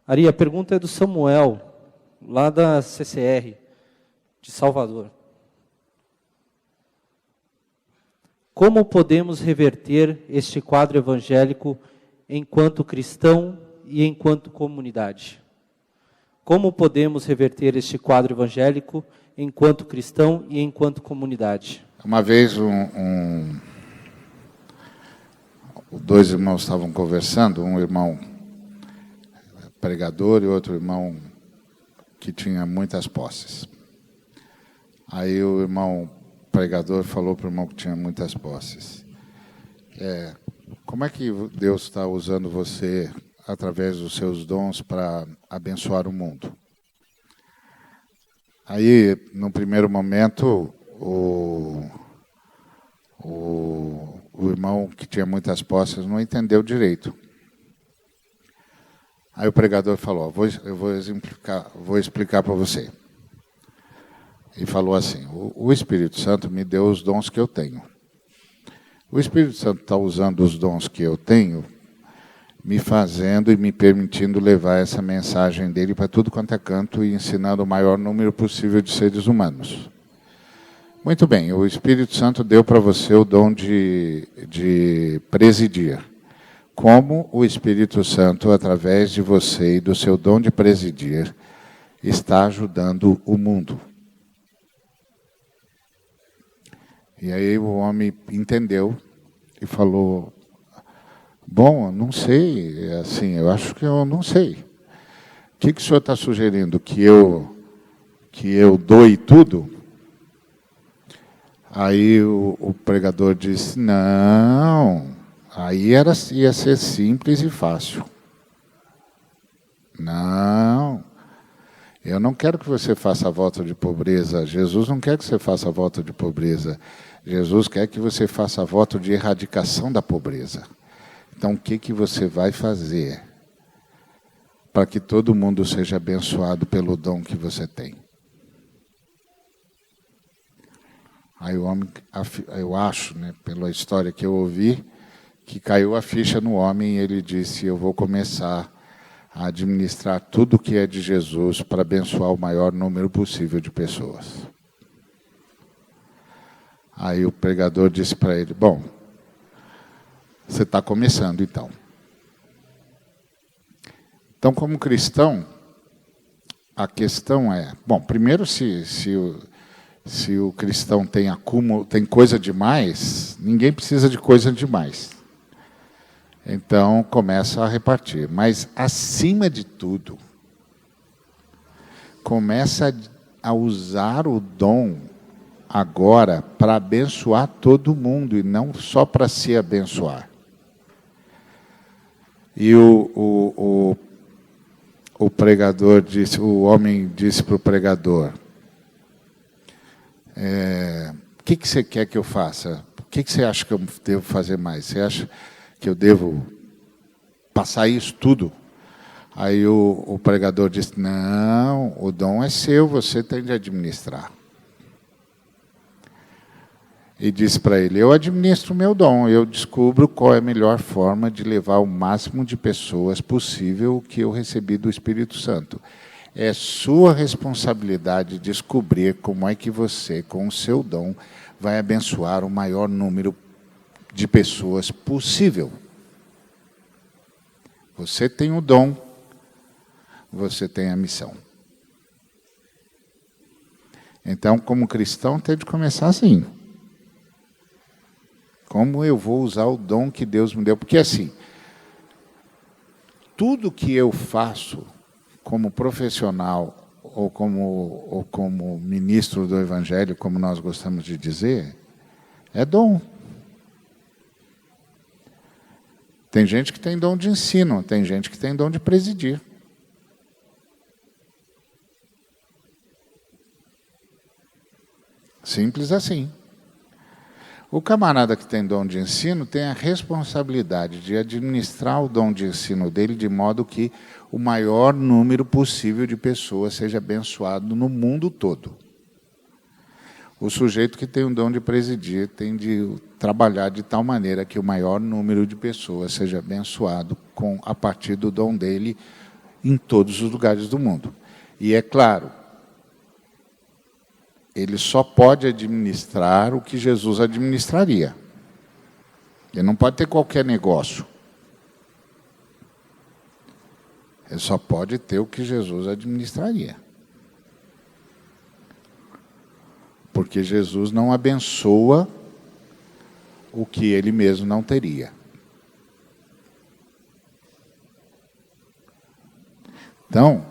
Ari, a pergunta é do Samuel, lá da CCR, de Salvador. Como podemos reverter este quadro evangélico enquanto cristão e enquanto comunidade? Como podemos reverter este quadro evangélico enquanto cristão e enquanto comunidade? Uma vez dois irmãos estavam conversando, um irmão pregador e outro irmão que tinha muitas posses. Aí o irmão pregador falou para o irmão que tinha muitas posses: como é que Deus está usando você através dos seus dons para abençoar o mundo? Aí, no primeiro momento, o irmão que tinha muitas posses não entendeu direito. Aí o pregador falou: eu vou explicar para você. E falou assim: o Espírito Santo me deu os dons que eu tenho. O Espírito Santo está usando os dons que eu tenho, me fazendo e me permitindo levar essa mensagem dele para tudo quanto é canto e ensinando o maior número possível de seres humanos. Muito bem, o Espírito Santo deu para você o dom de presidir. Como o Espírito Santo, através de você e do seu dom de presidir, está ajudando o mundo? E aí o homem entendeu e falou: bom, não sei, assim, eu acho que eu não sei. O que o senhor está sugerindo? Que eu doe tudo? Aí o pregador disse: não, aí ia ser simples e fácil. Não, eu não quero que você faça voto de pobreza. Jesus não quer que você faça voto de pobreza. Jesus quer que você faça voto de erradicação da pobreza. Então, o que você vai fazer para que todo mundo seja abençoado pelo dom que você tem? Aí o homem, eu acho, né, pela história que eu ouvi, que caiu a ficha no homem e ele disse: eu vou começar a administrar tudo que é de Jesus para abençoar o maior número possível de pessoas. Aí o pregador disse para ele: bom, você está começando então. Então, como cristão, a questão é, bom, primeiro se o cristão tem coisa demais, ninguém precisa de coisa demais. Então, começa a repartir. Mas, acima de tudo, começa a usar o dom agora para abençoar todo mundo e não só para se abençoar. E o pregador disse, o homem disse para o pregador: o que você quer que eu faça? O que você acha que eu devo fazer mais? Você acha que eu devo passar isso tudo? Aí o pregador disse: não, o dom é seu, você tem de administrar. E disse para ele: eu administro o meu dom, eu descubro qual é a melhor forma de levar o máximo de pessoas possível que eu recebi do Espírito Santo. É sua responsabilidade descobrir como é que você, com o seu dom, vai abençoar o maior número de pessoas possível. Você tem o dom, você tem a missão. Então, como cristão, tem de começar assim. Como eu vou usar o dom que Deus me deu? Porque assim, tudo que eu faço como profissional ou como ministro do Evangelho, como nós gostamos de dizer, é dom. Tem gente que tem dom de ensino, tem gente que tem dom de presidir. Simples assim. O camarada que tem dom de ensino tem a responsabilidade de administrar o dom de ensino dele de modo que o maior número possível de pessoas seja abençoado no mundo todo. O sujeito que tem o dom de presidir tem de trabalhar de tal maneira que o maior número de pessoas seja abençoado a partir do dom dele em todos os lugares do mundo. E é claro, ele só pode administrar o que Jesus administraria. Ele não pode ter qualquer negócio. Ele só pode ter o que Jesus administraria. Porque Jesus não abençoa o que ele mesmo não teria. Então,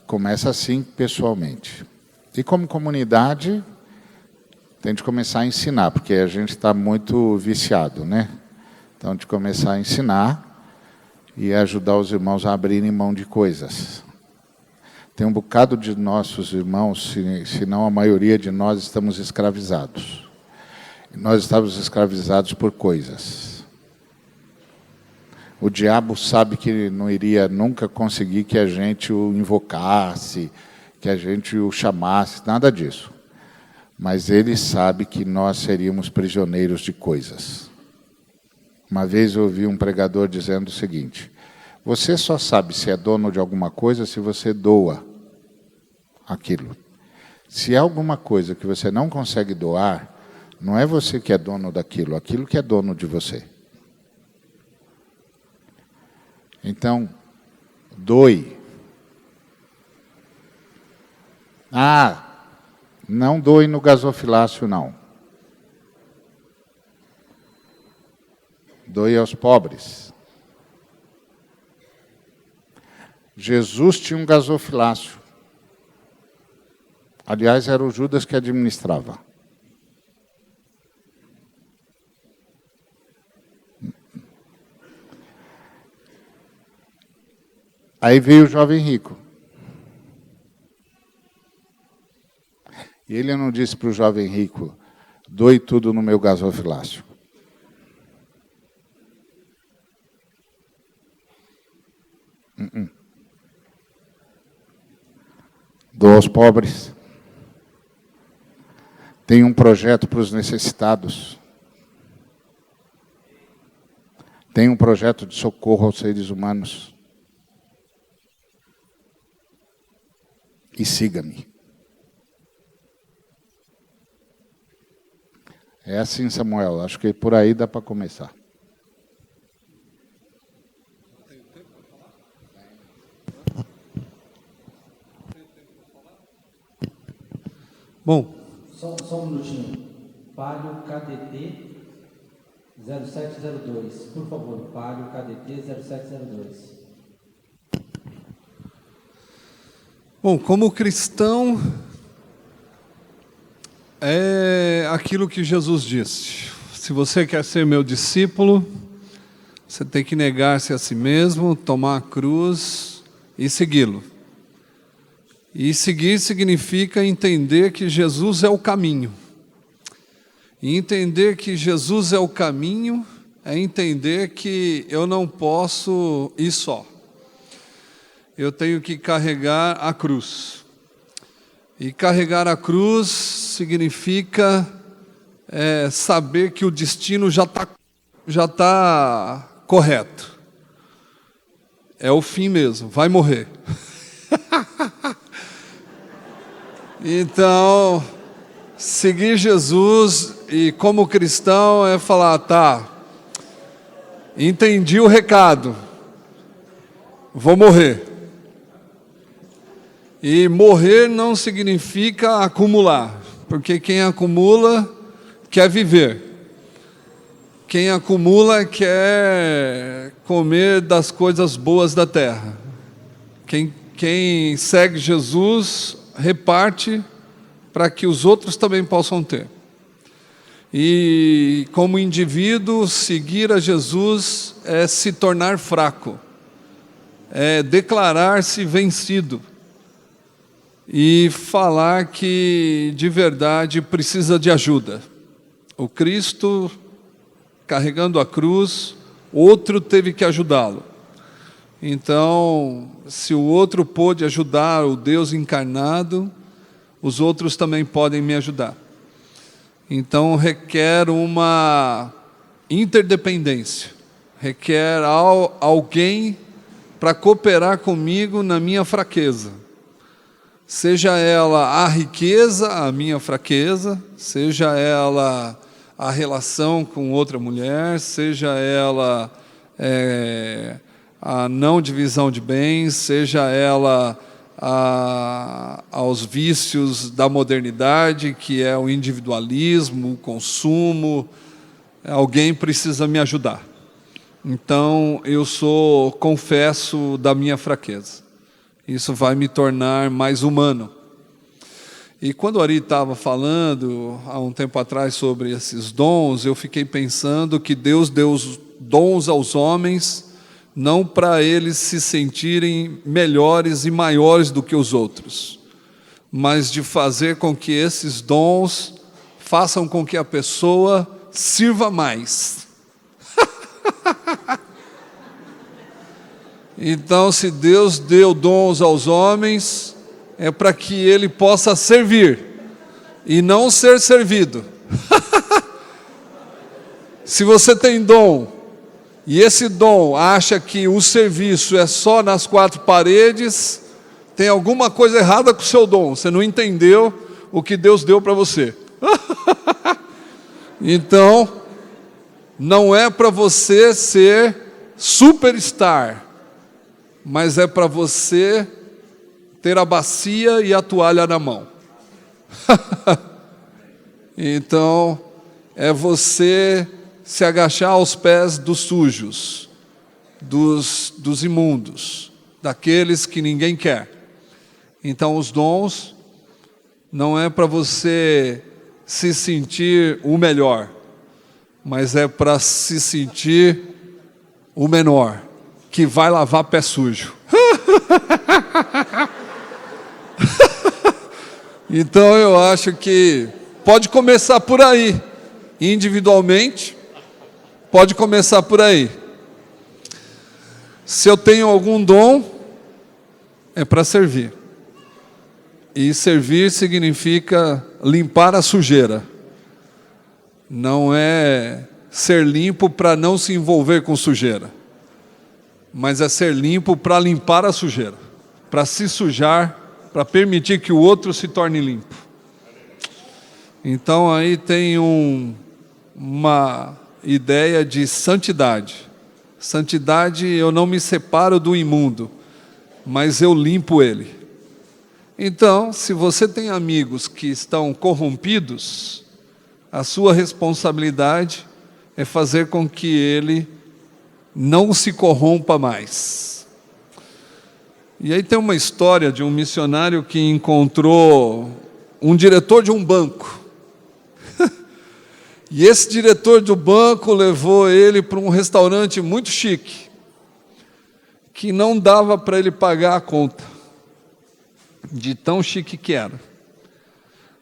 começa assim pessoalmente. E como comunidade, tem de começar a ensinar, porque a gente está muito viciado, né? Então, de começar a ensinar e ajudar os irmãos a abrirem mão de coisas. Tem um bocado de nossos irmãos, se não a maioria de nós, estamos escravizados. Nós estamos escravizados por coisas. O diabo sabe que não iria nunca conseguir que a gente o invocasse, que a gente o chamasse, nada disso. Mas ele sabe que nós seríamos prisioneiros de coisas. Uma vez eu ouvi um pregador dizendo o seguinte: você só sabe se é dono de alguma coisa se você doa aquilo. Se é alguma coisa que você não consegue doar, não é você que é dono daquilo, aquilo que é dono de você. Então, doe. Não doe no gasofilácio, não. Doe aos pobres. Jesus tinha um gasofilácio. Aliás, era o Judas que administrava. Aí veio o jovem rico. E ele não disse para o jovem rico: doe tudo no meu gasofilácio. Doa aos pobres. Tem um projeto para os necessitados. Tem um projeto de socorro aos seres humanos. E siga-me. É assim, Samuel. Acho que por aí dá para começar. Bom, só um minutinho. Palio KDT 0702. Por favor, Palio KDT 0702. Bom, como cristão, é aquilo que Jesus disse. Se você quer ser meu discípulo, você tem que negar-se a si mesmo, tomar a cruz e segui-lo. E seguir significa entender que Jesus é o caminho. E entender que Jesus é o caminho é entender que eu não posso ir só. Eu tenho que carregar a cruz. E carregar a cruz significa saber que o destino já tá correto. É o fim mesmo, vai morrer. Então, seguir Jesus e como cristão é falar, tá, entendi o recado, vou morrer. E morrer não significa acumular, porque quem acumula quer viver. Quem acumula quer comer das coisas boas da terra. Quem segue Jesus reparte para que os outros também possam ter. E como indivíduo, seguir a Jesus é se tornar fraco, é declarar-se vencido e falar que de verdade precisa de ajuda. O Cristo carregando a cruz, outro teve que ajudá-lo. Então, se o outro pôde ajudar o Deus encarnado, os outros também podem me ajudar. Então, requer uma interdependência, requer alguém para cooperar comigo na minha fraqueza. Seja ela a riqueza, a minha fraqueza, seja ela a relação com outra mulher, seja ela a não divisão de bens, seja ela aos vícios da modernidade, que é o individualismo, o consumo. Alguém precisa me ajudar. Então, eu confesso da minha fraqueza. Isso vai me tornar mais humano. E quando o Ari estava falando, há um tempo atrás, sobre esses dons, eu fiquei pensando que Deus deu os dons aos homens, não para eles se sentirem melhores e maiores do que os outros, mas de fazer com que esses dons façam com que a pessoa sirva mais. Então, se Deus deu dons aos homens, é para que ele possa servir e não ser servido. Se você tem dom e esse dom acha que o serviço é só nas quatro paredes, tem alguma coisa errada com o seu dom. Você não entendeu o que Deus deu para você. Então, não é para você ser superstar, mas é para você ter a bacia e a toalha na mão. Então, é você se agachar aos pés dos sujos, dos imundos, daqueles que ninguém quer. Então, os dons não é para você se sentir o melhor, mas é para se sentir o menor, que vai lavar pé sujo. Então eu acho que pode começar por aí, individualmente, pode começar por aí. Se eu tenho algum dom, é para servir. E servir significa limpar a sujeira. Não é ser limpo para não se envolver com sujeira, mas é ser limpo para limpar a sujeira, para se sujar, para permitir que o outro se torne limpo. Então aí tem uma ideia de santidade. Santidade, eu não me separo do imundo, mas eu limpo ele. Então, se você tem amigos que estão corrompidos, a sua responsabilidade é fazer com que ele não se corrompa mais. E aí tem uma história de um missionário que encontrou um diretor de um banco. E esse diretor do banco levou ele para um restaurante muito chique, que não dava para ele pagar a conta, de tão chique que era.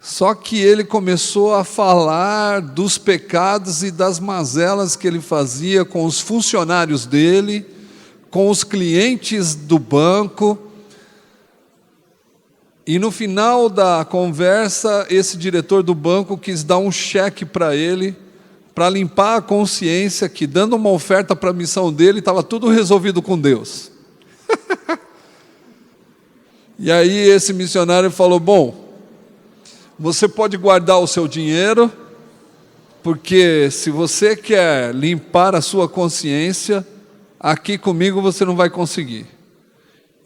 Só que ele começou a falar dos pecados e das mazelas que ele fazia com os funcionários dele, com os clientes do banco. E no final da conversa, esse diretor do banco quis dar um cheque para ele, para limpar a consciência, que dando uma oferta para a missão dele, estava tudo resolvido com Deus. E aí esse missionário falou: bom, você pode guardar o seu dinheiro, porque se você quer limpar a sua consciência, aqui comigo você não vai conseguir.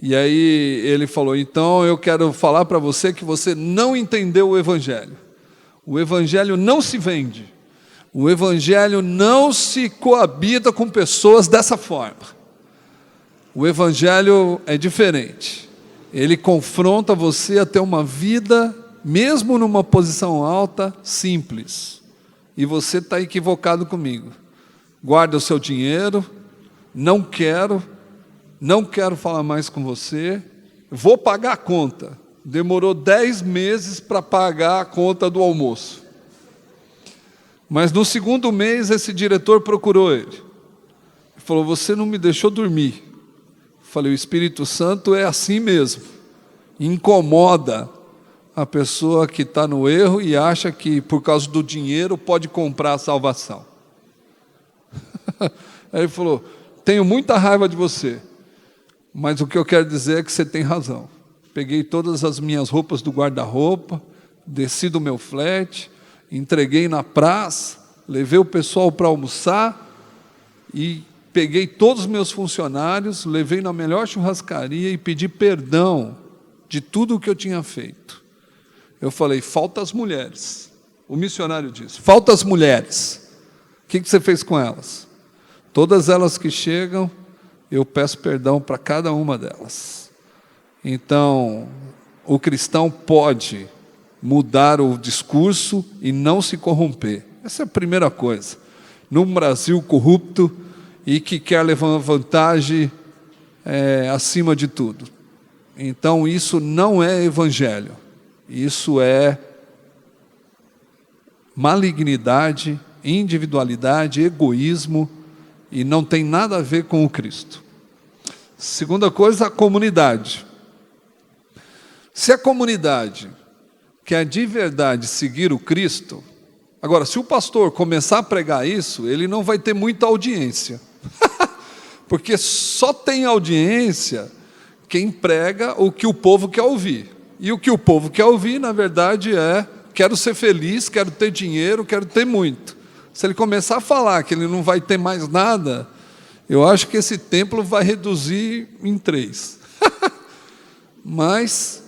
E aí ele falou: então eu quero falar para você que você não entendeu o Evangelho. O Evangelho não se vende. O Evangelho não se coabita com pessoas dessa forma. O Evangelho é diferente. Ele confronta você a ter uma vida, mesmo numa posição alta, simples. E você está equivocado comigo. Guarda o seu dinheiro, não quero falar mais com você, vou pagar a conta. Demorou 10 meses para pagar a conta do almoço. Mas no segundo mês, esse diretor procurou ele. Falou: você não me deixou dormir. Falei: o Espírito Santo é assim mesmo. Incomoda a pessoa que está no erro e acha que por causa do dinheiro pode comprar a salvação. Aí ele falou: tenho muita raiva de você, Mas o que eu quero dizer é que você tem razão. Peguei todas as minhas roupas do guarda-roupa, desci do meu flat, entreguei na praça, levei o pessoal para almoçar e peguei todos os meus funcionários, levei na melhor churrascaria e pedi perdão de tudo o que eu tinha feito. Eu falei, falta as mulheres. O missionário disse, falta as mulheres. O que você fez com elas? Todas elas que chegam, eu peço perdão para cada uma delas. Então, o cristão pode mudar o discurso e não se corromper. Essa é a primeira coisa. Num Brasil corrupto e que quer levar vantagem acima de tudo. Então, isso não é evangelho. Isso é malignidade, individualidade, egoísmo, e não tem nada a ver com o Cristo. Segunda coisa, a comunidade. Se a comunidade quer de verdade seguir o Cristo, agora, se o pastor começar a pregar isso, ele não vai ter muita audiência. Porque só tem audiência quem prega o que o povo quer ouvir. E o que o povo quer ouvir, na verdade, é: quero ser feliz, quero ter dinheiro, quero ter muito. Se ele começar a falar que ele não vai ter mais nada, eu acho que esse templo vai reduzir em 3. Mas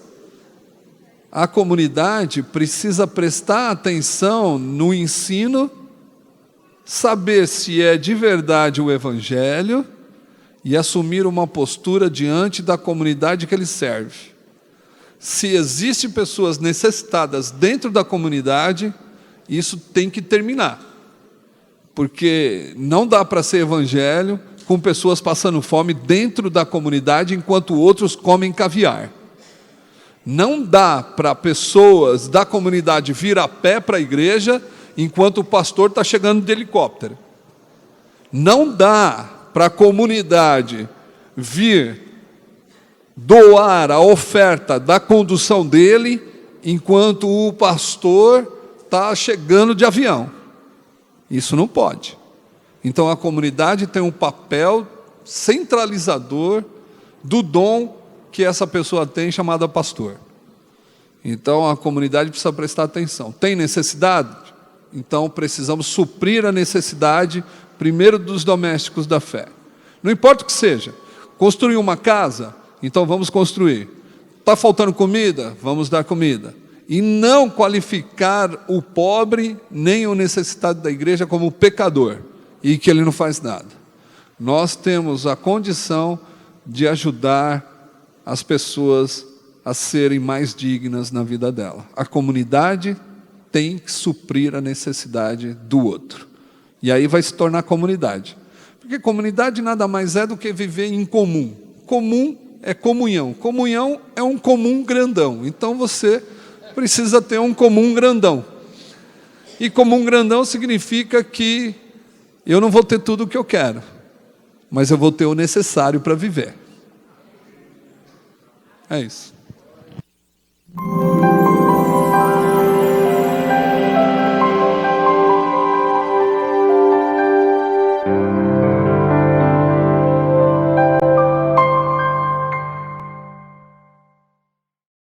a comunidade precisa prestar atenção no ensino, saber se é de verdade o evangelho e assumir uma postura diante da comunidade que ele serve. Se existem pessoas necessitadas dentro da comunidade, isso tem que terminar. Porque não dá para ser evangelho com pessoas passando fome dentro da comunidade enquanto outros comem caviar. Não dá para pessoas da comunidade vir a pé para a igreja enquanto o pastor está chegando de helicóptero. Não dá para a comunidade vir doar a oferta da condução dele enquanto o pastor está chegando de avião. Isso não pode. Então a comunidade tem um papel centralizador do dom que essa pessoa tem, chamada pastor. Então a comunidade precisa prestar atenção. Tem necessidade? Então precisamos suprir a necessidade, primeiro dos domésticos da fé. Não importa o que seja. Construir uma casa? Então vamos construir. Está faltando comida? Vamos dar comida. E não qualificar o pobre, nem o necessitado da igreja como pecador, e que ele não faz nada. Nós temos a condição de ajudar as pessoas a serem mais dignas na vida dela. A comunidade tem que suprir a necessidade do outro. E aí vai se tornar comunidade. Porque comunidade nada mais é do que viver em comum. Comum é comunhão. Comunhão é um comum grandão. Então você precisa ter um comum grandão. E comum grandão significa que eu não vou ter tudo o que eu quero, mas eu vou ter o necessário para viver. É isso.